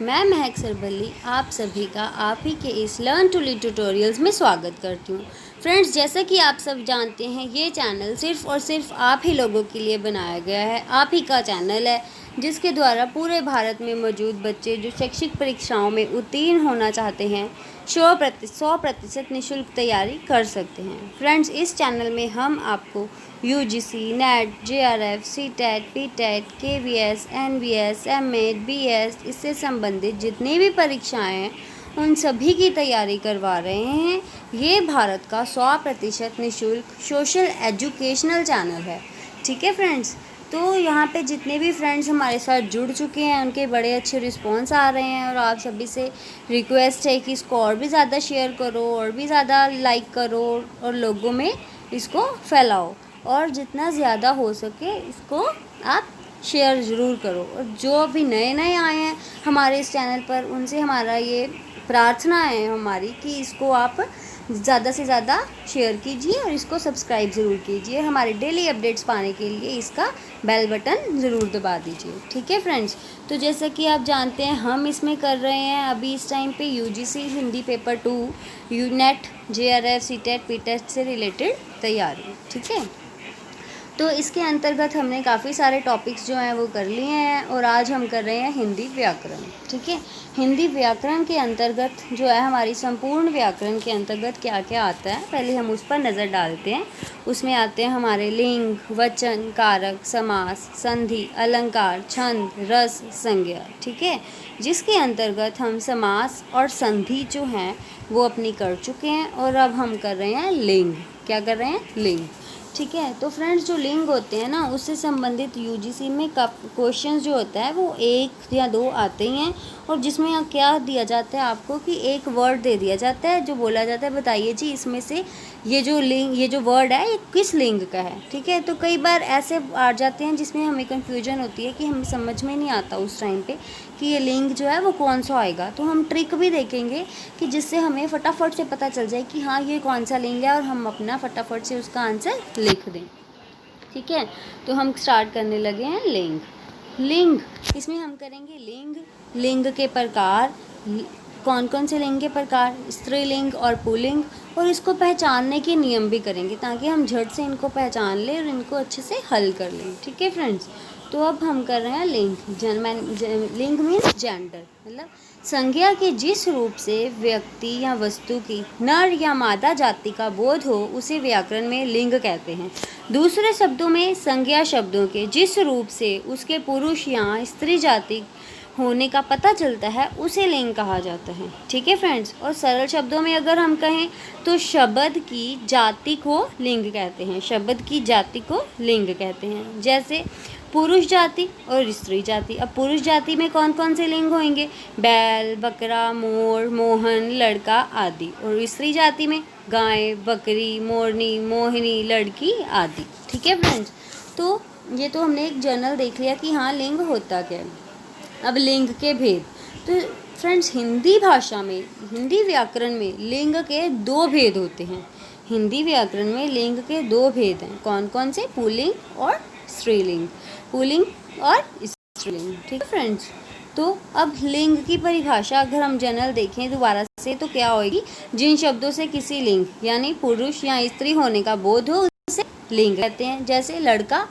मैं महक सरबली आप सभी का आप ही के इस लर्न टू लीड ट्यूटोरियल्स में स्वागत करती हूँ। फ्रेंड्स, जैसा कि आप सब जानते हैं, ये चैनल सिर्फ़ और सिर्फ आप ही लोगों के लिए बनाया गया है। आप ही का चैनल है जिसके द्वारा पूरे भारत में मौजूद बच्चे जो शैक्षिक परीक्षाओं में उत्तीर्ण होना चाहते हैं 100% निःशुल्क तैयारी कर सकते हैं। फ्रेंड्स, इस चैनल में हम आपको UGC, NET, JRF, CTET, PTET, KVS, NVS, MEd, BS इससे संबंधित जितनी भी परीक्षाएं हैं उन सभी की तैयारी करवा रहे हैं। ये भारत का 100% निःशुल्क सोशल एजुकेशनल चैनल है। ठीक है फ्रेंड्स, तो यहाँ पे जितने भी फ्रेंड्स हमारे साथ जुड़ चुके हैं उनके बड़े अच्छे रिस्पॉन्स आ रहे हैं और आप सभी से रिक्वेस्ट है कि इसको और भी ज़्यादा शेयर करो और भी ज़्यादा लाइक करो और लोगों में इसको फैलाओ और जितना ज़्यादा हो सके इसको आप शेयर ज़रूर करो। और जो अभी नए नए आए हैं हमारे इस चैनल पर उनसे हमारा ये प्रार्थना है हमारी कि इसको आप ज़्यादा से ज़्यादा शेयर कीजिए और इसको सब्सक्राइब ज़रूर कीजिए। हमारे डेली अपडेट्स पाने के लिए इसका बेल बटन ज़रूर दबा दीजिए। ठीक है फ्रेंड्स, तो जैसा कि आप जानते हैं हम इसमें कर रहे हैं अभी इस टाइम पे UGC Hindi paper 2, unit, JRF, CTET, PTET से रिलेटेड तैयारी। ठीक है, तो इसके अंतर्गत हमने काफ़ी सारे टॉपिक्स जो हैं वो कर लिए हैं और आज हम कर रहे हैं हिंदी व्याकरण। ठीक है, हिंदी व्याकरण के अंतर्गत जो है हमारी संपूर्ण व्याकरण के अंतर्गत क्या क्या आता है पहले हम उस पर नज़र डालते हैं। उसमें आते हैं हमारे लिंग, वचन, कारक, समास, संधि, अलंकार, छंद, रस, संज्ञा। ठीक है, जिसके अंतर्गत हम समास और संधि जो हैं वो अपनी कर चुके हैं और अब हम कर रहे हैं लिंग। क्या कर रहे हैं? लिंग। ठीक है, तो फ्रेंड्स जो लिंग होते हैं ना उससे संबंधित यूजीसी में क्वेश्चंस जो होता है वो 1 या 2 आते ही हैं और जिसमें क्या दिया जाता है आपको कि एक वर्ड दे दिया जाता है जो बोला जाता है बताइए जी इसमें से ये जो वर्ड है ये किस लिंग का है। ठीक है, तो कई बार ऐसे आ जाते हैं जिसमें हमें कन्फ्यूजन होती है कि हमें समझ में नहीं आता उस टाइम पे कि ये लिंग जो है वो कौन सा आएगा। तो हम ट्रिक भी देखेंगे कि जिससे हमें फटाफट से पता चल जाए कि हाँ ये कौन सा लिंग है और हम अपना फटाफट से उसका आंसर लिख दें। ठीक है, तो हम स्टार्ट करने लगे हैं लिंग। लिंग इसमें हम करेंगे लिंग के प्रकार, कौन कौन से लिंग के प्रकार, स्त्रीलिंग और पुल्लिंग, और इसको पहचानने के नियम भी करेंगे ताकि हम झट से इनको पहचान लें और इनको अच्छे से हल कर लें। ठीक है फ्रेंड्स, तो अब हम कर रहे हैं लिंग। लिंग मीन्स जेंडर, मतलब संज्ञा के जिस रूप से व्यक्ति या वस्तु की नर या मादा जाति का बोध हो उसे व्याकरण में लिंग कहते हैं। दूसरे शब्दों में संज्ञा शब्दों के जिस रूप से उसके पुरुष या स्त्री जाति होने का पता चलता है उसे लिंग कहा जाता है। ठीक है फ्रेंड्स, और सरल शब्दों में अगर हम कहें तो शब्द की जाति को लिंग कहते हैं। शब्द की जाति को लिंग कहते हैं, जैसे पुरुष जाति और स्त्री जाति। अब पुरुष जाति में कौन कौन से लिंग होंगे? बैल, बकरा, मोर, मोहन, लड़का आदि। और स्त्री जाति में गाय, बकरी, मोरनी, मोहिनी, लड़की आदि। ठीक है फ्रेंड्स, तो ये तो हमने एक जनरल देख लिया कि हाँ लिंग होता क्या है। अब लिंग के भेद, तो फ्रेंड्स हिंदी भाषा में, हिंदी व्याकरण में लिंग के 2 भेद होते हैं। हिंदी व्याकरण में लिंग के 2 भेद हैं। कौन कौन से? पुल्लिंग और स्त्रीलिंग। पुल्लिंग और स्त्रीलिंग। ठीक है फ्रेंड्स, तो अब लिंग की परिभाषा अगर हम जनरल देखें दोबारा से तो क्या होगी? जिन शब्दों से किसी लिंग यानी पुरुष या स्त्री होने का बोध हो उसे लिंग कहते हैं। जैसे लड़का,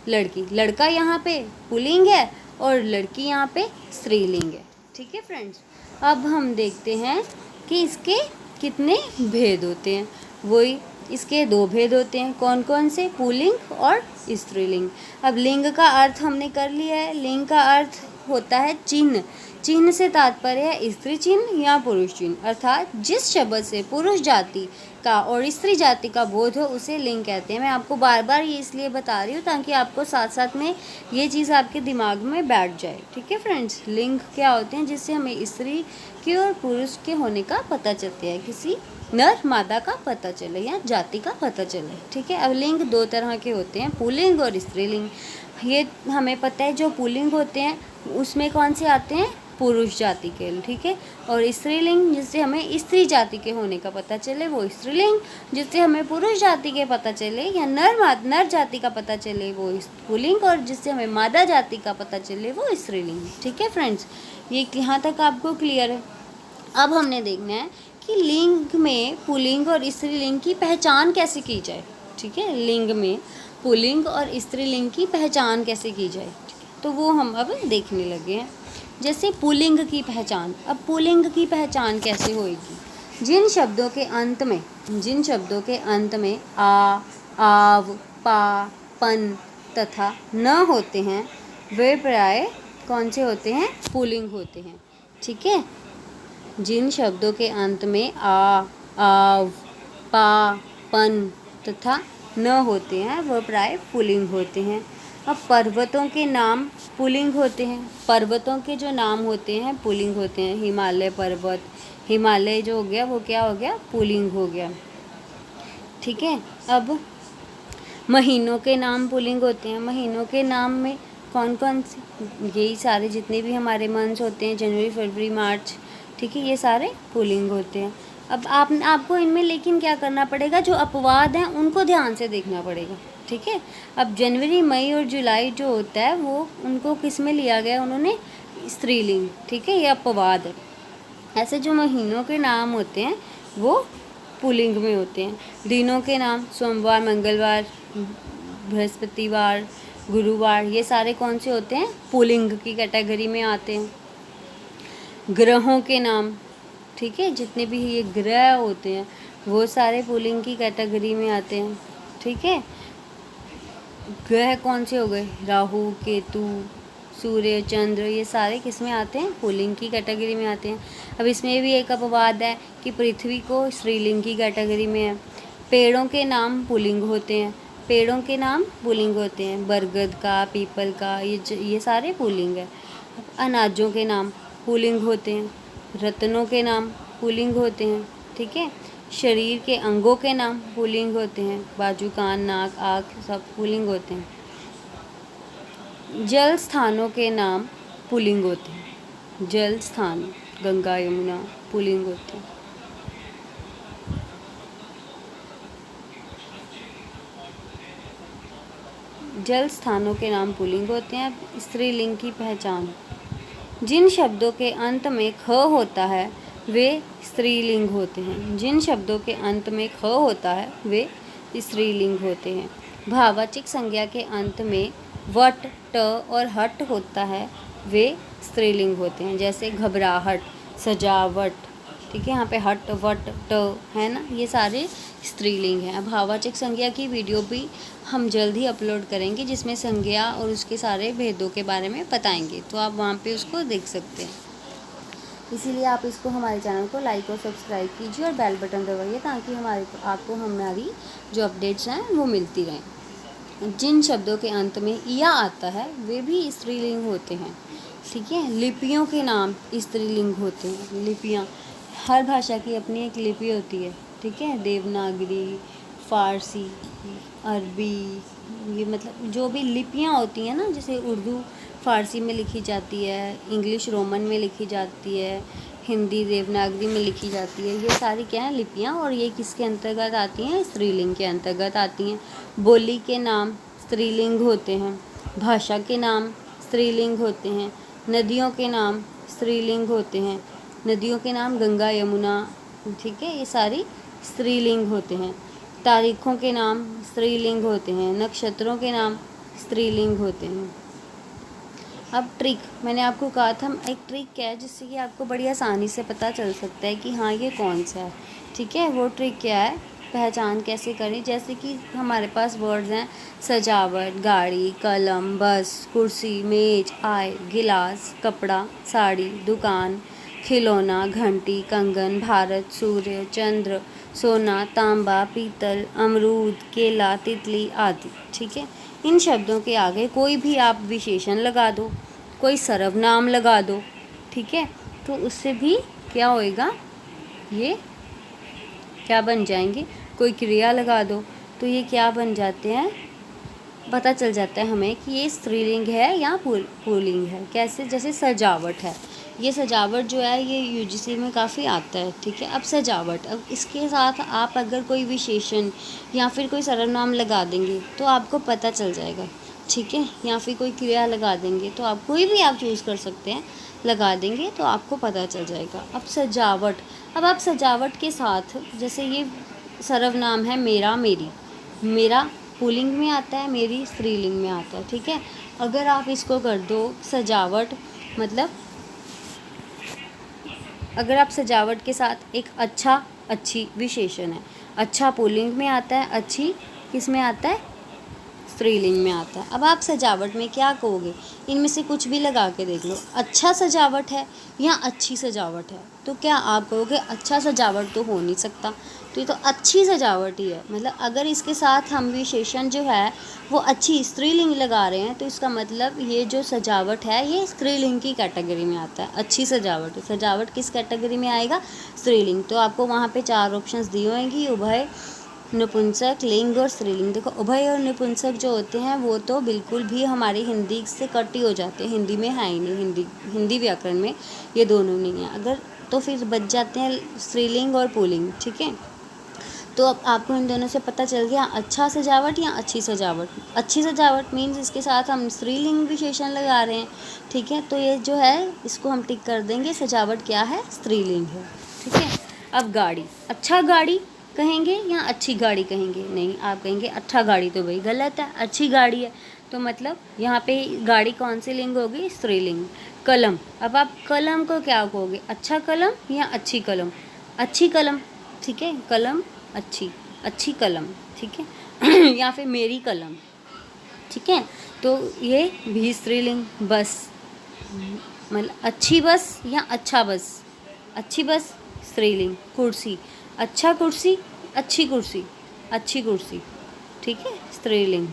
लड़की। लड़का यहाँ पे पुल्लिंग है और लड़की यहाँ पे स्त्रीलिंग है। ठीक है फ्रेंड्स, अब हम देखते हैं कि इसके कितने भेद होते हैं। वही इसके 2 भेद होते हैं। कौन कौन से? पुल्लिंग और स्त्रीलिंग। अब लिंग का अर्थ हमने कर लिया है। लिंग का अर्थ होता है चिन्ह। चिन्ह से तात्पर्य है स्त्री चिन्ह या पुरुष चिन्ह, अर्थात जिस शब्द से पुरुष जाति का और स्त्री जाति का बोध हो उसे लिंग कहते हैं। मैं आपको बार बार ये इसलिए बता रही हूँ ताकि आपको साथ साथ में ये चीज़ आपके दिमाग में बैठ जाए। ठीक है फ्रेंड्स, लिंग क्या होते हैं? जिससे हमें स्त्री के और पुरुष के होने का पता चलता है, किसी नर मादा का पता चले या जाति का पता चले। ठीक है, अब लिंग 2 तरह के होते हैं, पुल्लिंग और स्त्रीलिंग। ये हमें पता है जो पुल्लिंग होते हैं उसमें कौन से आते हैं? पुरुष जाति के। ठीक है, और स्त्रीलिंग जिससे हमें स्त्री जाति के होने का पता चले वो स्त्रीलिंग, जिससे हमें पुरुष जाति के पता चले या नर जाति का पता चले वो पुल्लिंग, और जिससे हमें मादा जाति का पता चले वो स्त्रीलिंग। ठीक है फ्रेंड्स, ये यहाँ तक आपको क्लियर है। अब हमने देखना है कि लिंग में पुल्लिंग और स्त्रीलिंग की पहचान कैसे की जाए। ठीक है, लिंग में पुल्लिंग और स्त्रीलिंग की पहचान कैसे की जाए, ठीक है, तो वो हम अब देखने लगे हैं। जैसे पुल्लिंग की पहचान, अब पुल्लिंग की पहचान कैसे होएगी? जिन शब्दों के अंत में आ, आव, पा, पन तथा न होते हैं वे प्राय कौन से होते हैं? पुल्लिंग होते हैं। ठीक है, जिन शब्दों के अंत में आ, आव, पा, पन तथा न होते हैं वह प्राय पुल्लिंग होते हैं। अब पर्वतों के नाम पुल्लिंग होते हैं। पर्वतों के जो नाम होते हैं पुल्लिंग होते हैं। हिमालय पर्वत, हिमालय जो हो गया वो क्या हो गया? पुल्लिंग हो गया। ठीक है, अब महीनों के नाम पुल्लिंग होते हैं। महीनों के नाम में कौन कौन से? यही सारे जितने भी हमारे मंथ्स होते हैं, जनवरी, फरवरी, मार्च, ठीक है, ये सारे पुल्लिंग होते हैं। अब आपको इनमें लेकिन क्या करना पड़ेगा? जो अपवाद हैं उनको ध्यान से देखना पड़ेगा। ठीक है, अब जनवरी, मई और जुलाई जो होता है वो उनको किस में लिया गया? उन्होंने स्त्रीलिंग। ठीक है, ये अपवाद है। ऐसे जो महीनों के नाम होते हैं वो पुल्लिंग में होते हैं। दिनों के नाम सोमवार, मंगलवार, बृहस्पतिवार, गुरुवार, ये सारे कौन से होते हैं? पुल्लिंग की कैटेगरी में आते हैं। ग्रहों के नाम, ठीक है, जितने भी ये ग्रह होते हैं वो सारे पुल्लिंग की कैटेगरी में आते हैं। ठीक है, ग्रह कौन से हो गए? राहु, केतु, सूर्य, चंद्र, ये सारे किस में आते हैं? पुल्लिंग की कैटेगरी में आते हैं। अब इसमें भी एक अपवाद है कि पृथ्वी को स्त्रीलिंग की कैटेगरी में है। पेड़ों के नाम पुल्लिंग होते हैं। पेड़ों के नाम पुल्लिंग होते हैं। बरगद का, पीपल का, ये सारे पुल्लिंग है। अनाजों के नाम पुल्लिंग होते हैं। रत्नों के नाम पुल्लिंग होते हैं। ठीक है, शरीर के अंगों के नाम पुल्लिंग होते हैं। बाजू, कान, नाक, आँख सब पुल्लिंग होते हैं। जल स्थानों के नाम पुल्लिंग होते हैं। जल स्थान, गंगा, यमुना, पुल्लिंग होते हैं। जल स्थानों के नाम पुल्लिंग होते हैं। स्त्रीलिंग की पहचान, जिन शब्दों के अंत में ख होता है वे स्त्रीलिंग होते हैं। जिन शब्दों के अंत में ख होता है वे स्त्रीलिंग होते हैं। भाववाचक संज्ञा के अंत में वट, ट और हट होता है वे स्त्रीलिंग होते हैं। जैसे घबराहट, सजावट, ठीक है, यहाँ पे हट, वट, ट है ना, ये सारे स्त्रीलिंग हैं। अब भाववाचक संज्ञा की वीडियो भी हम जल्द ही अपलोड करेंगे जिसमें संज्ञा और उसके सारे भेदों के बारे में बताएंगे, तो आप वहाँ पे उसको देख सकते हैं। इसीलिए आप इसको, हमारे चैनल को लाइक और सब्सक्राइब कीजिए और बेल बटन दबाइए ताकि आपको हमारी जो अपडेट्स हैं वो मिलती रहें। जिन शब्दों के अंत में या आता है वे भी स्त्रीलिंग होते हैं। ठीक है, लिपियों के नाम स्त्रीलिंग होते हैं। लिपियाँ, हर भाषा की अपनी एक लिपि होती है। ठीक है, देवनागरी, फारसी, अरबी, ये मतलब जो भी लिपियाँ होती हैं ना, जैसे उर्दू फ़ारसी में लिखी जाती है, इंग्लिश रोमन में लिखी जाती है, हिंदी देवनागरी में लिखी जाती है, ये सारी क्या है? लिपियाँ। और ये किसके अंतर्गत आती हैं? स्त्रीलिंग के अंतर्गत आती हैं। बोली के नाम स्त्रीलिंग होते हैं। भाषा के नाम स्त्रीलिंग होते हैं। नदियों के नाम स्त्रीलिंग होते हैं। नदियों के नाम गंगा, यमुना, ठीक है, ये सारी स्त्रीलिंग होते हैं। तारीखों के नाम स्त्रीलिंग होते हैं। नक्षत्रों के नाम स्त्रीलिंग होते हैं। अब ट्रिक, मैंने आपको कहा था एक ट्रिक क्या है जिससे कि आपको बड़ी आसानी से पता चल सकता है कि हाँ ये कौन सा है। ठीक है, वो ट्रिक क्या है? पहचान कैसे करें? जैसे कि हमारे पास वर्ड्स हैं सजावट, गाड़ी, कलम, बस, कुर्सी, मेज, आय, गिलास, कपड़ा, साड़ी, दुकान, खिलौना, घंटी, कंगन, भारत, सूर्य, चंद्र, सोना, तांबा, पीतल, अमरूद, केला, तितली आदि। ठीक है, इन शब्दों के आगे कोई भी आप विशेषण लगा दो, कोई सर्वनाम लगा दो, ठीक है, तो उससे भी क्या होएगा? ये क्या बन जाएंगे? कोई क्रिया लगा दो तो ये क्या बन जाते हैं? पता चल जाता है हमें कि ये स्त्रीलिंग है या पुल्लिंग है। कैसे? जैसे सजावट है, ये सजावट जो है ये यूजीसी में काफ़ी आता है। ठीक है, अब सजावट, अब इसके साथ आप अगर कोई विशेषण या फिर कोई सर्वनाम लगा देंगे तो आपको पता चल जाएगा। ठीक है, या फिर कोई क्रिया लगा देंगे तो आप कोई भी आप चूज़ कर सकते हैं लगा देंगे तो आपको पता चल जाएगा। अब सजावट, अब आप सजावट के साथ, जैसे ये सर्वनाम है मेरा, मेरी, मेरा पुल्लिंग में आता है, मेरी स्त्रीलिंग में आता है, ठीक है। अगर आप इसको कर दो सजावट, मतलब अगर आप सजावट के साथ एक अच्छा, अच्छी विशेषण है, अच्छा पुल्लिंग में आता है, अच्छी किस में आता है, स्त्रीलिंग में आता है। अब आप सजावट में क्या कहोगे, इनमें से कुछ भी लगा के देख लो, अच्छा सजावट है या अच्छी सजावट है, तो क्या आप कहोगे अच्छा सजावट तो हो नहीं सकता, तो ये तो अच्छी सजावट ही है। मतलब अगर इसके साथ हम विशेषण जो है वो अच्छी स्त्रीलिंग लगा रहे हैं तो इसका मतलब ये जो सजावट है ये स्त्रीलिंग की कैटेगरी में आता है। अच्छी सजावट, सजावट किस कैटेगरी में आएगा, स्त्रीलिंग। तो आपको वहाँ पे 4 ऑप्शंस दी होंगी, उभय, नपुंसक, लिंग और स्त्रीलिंग। देखो उभय और नपुंसक जो होते हैं वो तो बिल्कुल भी हमारी हिंदी से कट ही हो जाते हैं, हिंदी में है ही नहीं, हिंदी व्याकरण में ये दोनों नहीं है। अगर तो फिर बच जाते हैं स्त्रीलिंग और पुल्लिंग, ठीक है। तो अब आपको इन दोनों से पता चल गया अच्छा सजावट या अच्छी सजावट। अच्छी सजावट मीन्स इसके साथ हम स्त्रीलिंग विशेषण लगा रहे हैं, ठीक है। तो ये जो है इसको हम टिक कर देंगे, सजावट क्या है, स्त्रीलिंग है, ठीक है। अब गाड़ी, अच्छा गाड़ी कहेंगे या अच्छी गाड़ी कहेंगे, नहीं आप कहेंगे अच्छा गाड़ी, तो भाई गलत है, अच्छी गाड़ी है। तो मतलब यहाँ पे गाड़ी कौन सी लिंग होगी, स्त्रीलिंग। कलम, अब आप कलम को क्या कहोगे, अच्छा कलम या अच्छी कलम, अच्छी कलम, ठीक है। कलम अच्छी, अच्छी कलम, ठीक है। या फिर मेरी कलम, ठीक है। तो ये भी स्त्रीलिंग। बस, मतलब अच्छी बस या अच्छा बस, अच्छी बस स्त्रीलिंग। कुर्सी, अच्छा कुर्सी, अच्छी कुर्सी, अच्छी कुर्सी, ठीक है, स्त्रीलिंग।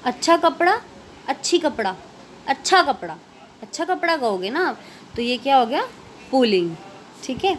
अच्छा कपड़ा, अच्छी कपड़ा, अच्छा कपड़ा, अच्छा कपड़ा कहोगे ना आप, तो ये क्या हो गया, पुल्लिंग, ठीक है।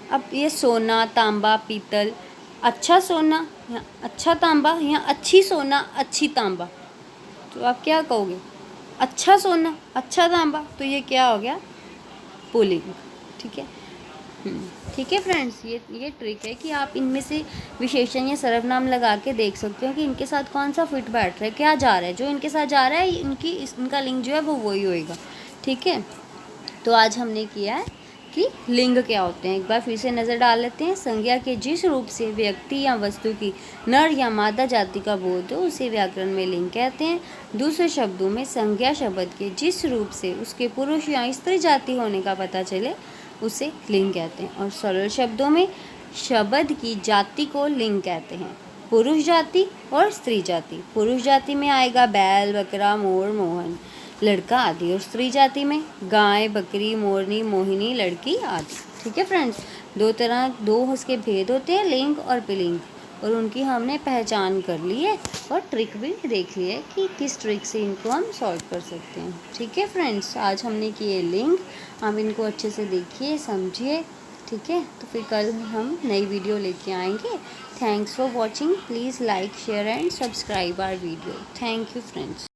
अब ये सोना, तांबा, पीतल, अच्छा सोना या अच्छा तांबा या अच्छी सोना, अच्छी तांबा, तो आप क्या कहोगे, अच्छा सोना, अच्छा तांबा, तो ये क्या हो गया, पुल्लिंग, ठीक है। ठीक है फ्रेंड्स, ये ट्रिक है कि आप इनमें से विशेषण या सर्वनाम लगा के देख सकते हो कि इनके साथ कौन सा फिट बैठ रहा है, क्या जा रहा है, जो इनके साथ जा रहा है इनका लिंग जो है वो वही होएगा, ठीक है। तो आज हमने किया है कि लिंग क्या होते हैं, एक बार फिर से नज़र डाल लेते हैं। संज्ञा के जिस रूप से व्यक्ति या वस्तु की नर या मादा जाति का बोध हो उसे व्याकरण में लिंग कहते हैं। दूसरे शब्दों में संज्ञा शब्द के जिस रूप से उसके पुरुष या स्त्री जाति होने का पता चले उसे लिंग कहते हैं। और सरल शब्दों में शब्द की जाति को लिंग कहते हैं, पुरुष जाति और स्त्री जाति। पुरुष जाति में आएगा बैल, बकरा, मोर, मोहन, लड़का आदि, और स्त्री जाति में गाय, बकरी, मोरनी, मोहिनी, लड़की आदि, ठीक है फ्रेंड्स। दो उसके भेद होते हैं, लिंग और पुल्लिंग, और उनकी हमने पहचान कर ली है और ट्रिक भी देख ली है कि किस ट्रिक से इनको हम सॉल्व कर सकते हैं, ठीक है फ्रेंड्स। आज हमने किए लिंग, आप इनको अच्छे से देखिए, समझिए, ठीक है। तो फिर कल हम नई वीडियो लेके आएंगे। Thanks for watching, please like, share and subscribe our video. Thank you friends.